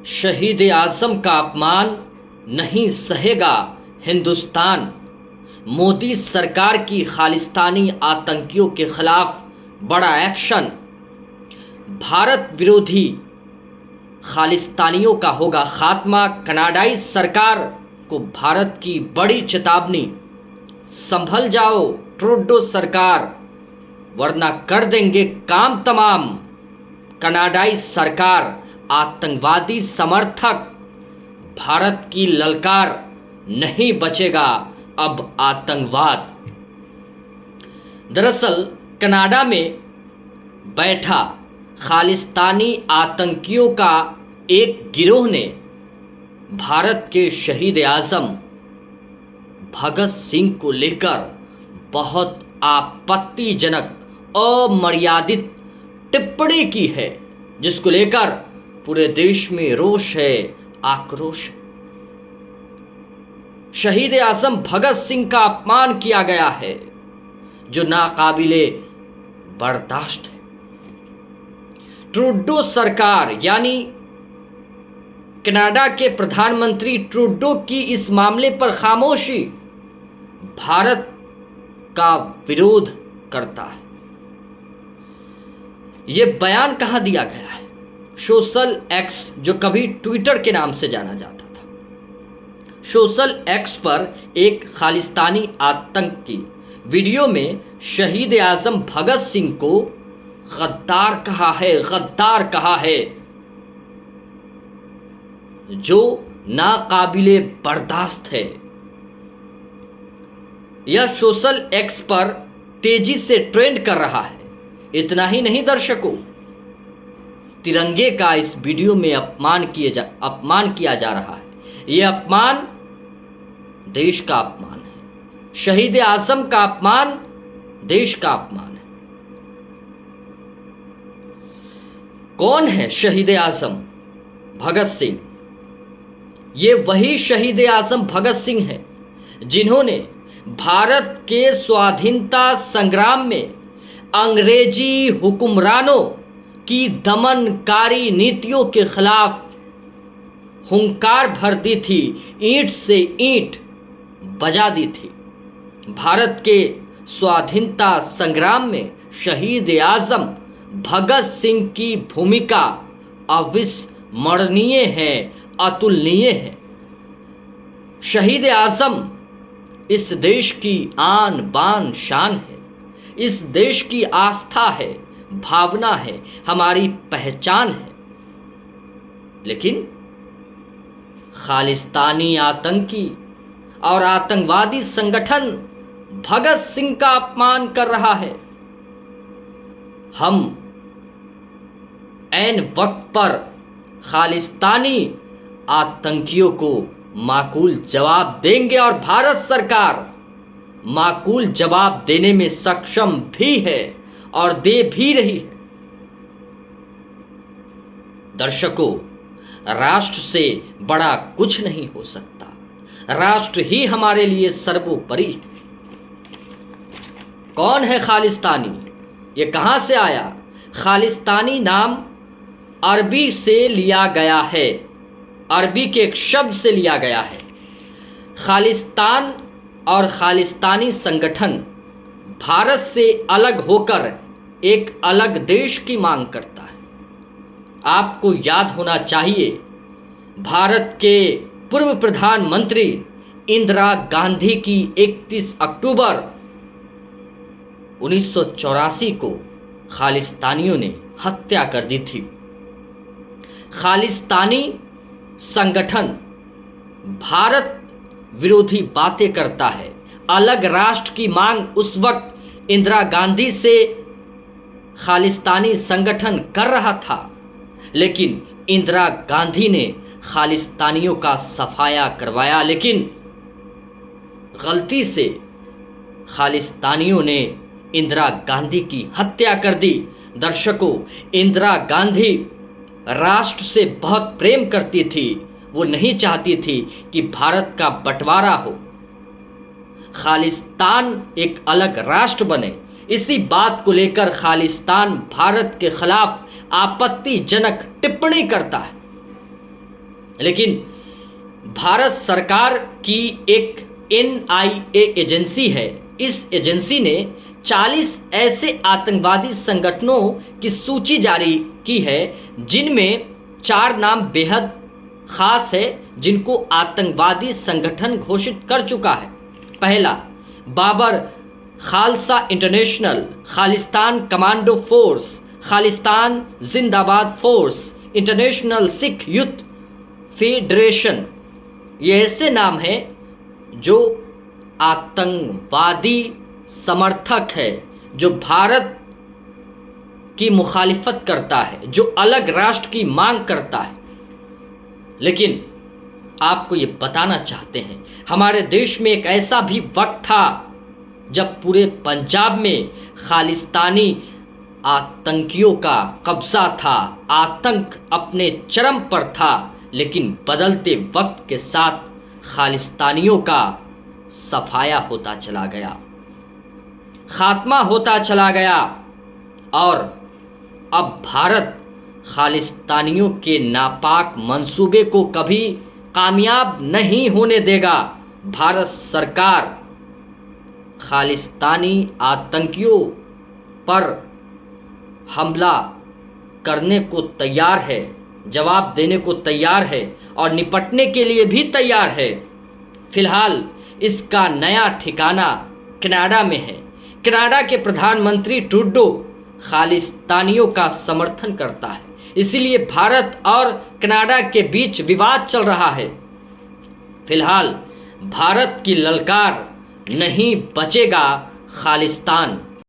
शहीद आज़म का अपमान नहीं सहेगा हिंदुस्तान। मोदी सरकार की खालिस्तानी आतंकियों के खिलाफ बड़ा एक्शन। भारत विरोधी खालिस्तानियों का होगा खात्मा। कनाडाई सरकार को भारत की बड़ी चेतावनी। संभल जाओ ट्रूडो सरकार, वरना कर देंगे काम तमाम। कनाडाई सरकार आतंकवादी समर्थक, भारत की ललकार, नहीं बचेगा अब आतंकवाद। दरअसल कनाडा में बैठा खालिस्तानी आतंकियों का एक गिरोह ने भारत के शहीद आज़म भगत सिंह को लेकर बहुत आपत्तिजनक अमर्यादित टिप्पणी की है, जिसको लेकर पूरे देश में रोष है, आक्रोश। शहीद आज़म भगत सिंह का अपमान किया गया है जो नाकाबिले बर्दाश्त है। ट्रूडो सरकार यानी कनाडा के प्रधानमंत्री ट्रूडो की इस मामले पर खामोशी भारत का विरोध करता है। यह बयान कहां दिया गया है? सोशल एक्स, जो कभी ट्विटर के नाम से जाना जाता था, सोशल एक्स पर एक खालिस्तानी आतंकी वीडियो में शहीद आज़म भगत सिंह को गद्दार कहा है, गद्दार कहा है, जो नाकाबिले बर्दाश्त है। यह सोशल एक्स पर तेजी से ट्रेंड कर रहा है। इतना ही नहीं दर्शकों, तिरंगे का इस वीडियो में अपमान किया जा रहा है। यह अपमान देश का अपमान है। शहीद आज़म का अपमान देश का अपमान है। कौन है शहीद आज़म भगत सिंह? ये वही शहीद आज़म भगत सिंह है जिन्होंने भारत के स्वाधीनता संग्राम में अंग्रेजी हुक्मरानों की दमनकारी नीतियों के खिलाफ हुंकार भर दी थी, ईंट से ईंट बजा दी थी। भारत के स्वाधीनता संग्राम में शहीद आज़म भगत सिंह की भूमिका अविस्मरणीय है, अतुलनीय है। शहीद आज़म इस देश की आन बान शान है, इस देश की आस्था है, भावना है, हमारी पहचान है। लेकिन खालिस्तानी आतंकी और आतंकवादी संगठन भगत सिंह का अपमान कर रहा है। हम ऐन वक्त पर खालिस्तानी आतंकियों को माकूल जवाब देंगे और भारत सरकार माकूल जवाब देने में सक्षम भी है और दे भी रही है। दर्शकों, राष्ट्र से बड़ा कुछ नहीं हो सकता। राष्ट्र ही हमारे लिए सर्वोपरि है। कौन है खालिस्तानी? ये कहां से आया? खालिस्तानी नाम अरबी से लिया गया है, अरबी के एक शब्द से लिया गया है। खालिस्तान और खालिस्तानी संगठन भारत से अलग होकर एक अलग देश की मांग करता है। आपको याद होना चाहिए, भारत के पूर्व प्रधानमंत्री इंदिरा गांधी की 31 अक्टूबर 1984 को खालिस्तानियों ने हत्या कर दी थी। खालिस्तानी संगठन भारत विरोधी बातें करता है। अलग राष्ट्र की मांग उस वक्त इंदिरा गांधी से खालिस्तानी संगठन कर रहा था, लेकिन इंदिरा गांधी ने खालिस्तानियों का सफाया करवाया। लेकिन गलती से खालिस्तानियों ने इंदिरा गांधी की हत्या कर दी। दर्शकों, इंदिरा गांधी राष्ट्र से बहुत प्रेम करती थी। वो नहीं चाहती थी कि भारत का बंटवारा हो, खालिस्तान एक अलग राष्ट्र बने। इसी बात को लेकर खालिस्तान भारत के खिलाफ आपत्तिजनक टिप्पणी करता है। लेकिन भारत सरकार की एक NIA एजेंसी है, इस एजेंसी ने 40 ऐसे आतंकवादी संगठनों की सूची जारी की है जिनमें 4 नाम बेहद खास है, जिनको आतंकवादी संगठन घोषित कर चुका है। पहला, Babbar Khalsa international, Khalistan commando force, Khalistan Zindabad force, international Sikh youth federation. ये ऐसे नाम हैं जो आतंकवादी समर्थक है, जो भारत की मुखालिफत करता है, जो अलग राष्ट्र की मांग करता है। लेकिन आपको ये बताना चाहते हैं, हमारे देश में एक ऐसा भी वक्त था जब पूरे पंजाब में खालिस्तानी आतंकियों का कब्जा था, आतंक अपने चरम पर था। लेकिन बदलते वक्त के साथ खालिस्तानियों का सफाया होता चला गया, खात्मा होता चला गया, और अब भारत खालिस्तानियों के नापाक मंसूबे को कभी कामयाब नहीं होने देगा। भारत सरकार खालिस्तानी आतंकियों पर हमला करने को तैयार है, जवाब देने को तैयार है और निपटने के लिए भी तैयार है। फिलहाल इसका नया ठिकाना कनाडा में है। कनाडा के प्रधानमंत्री ट्रूडो खालिस्तानियों का समर्थन करता है, इसीलिए भारत और कनाडा के बीच विवाद चल रहा है। फिलहाल भारत की ललकार नहीं बचेगा खालिस्तान।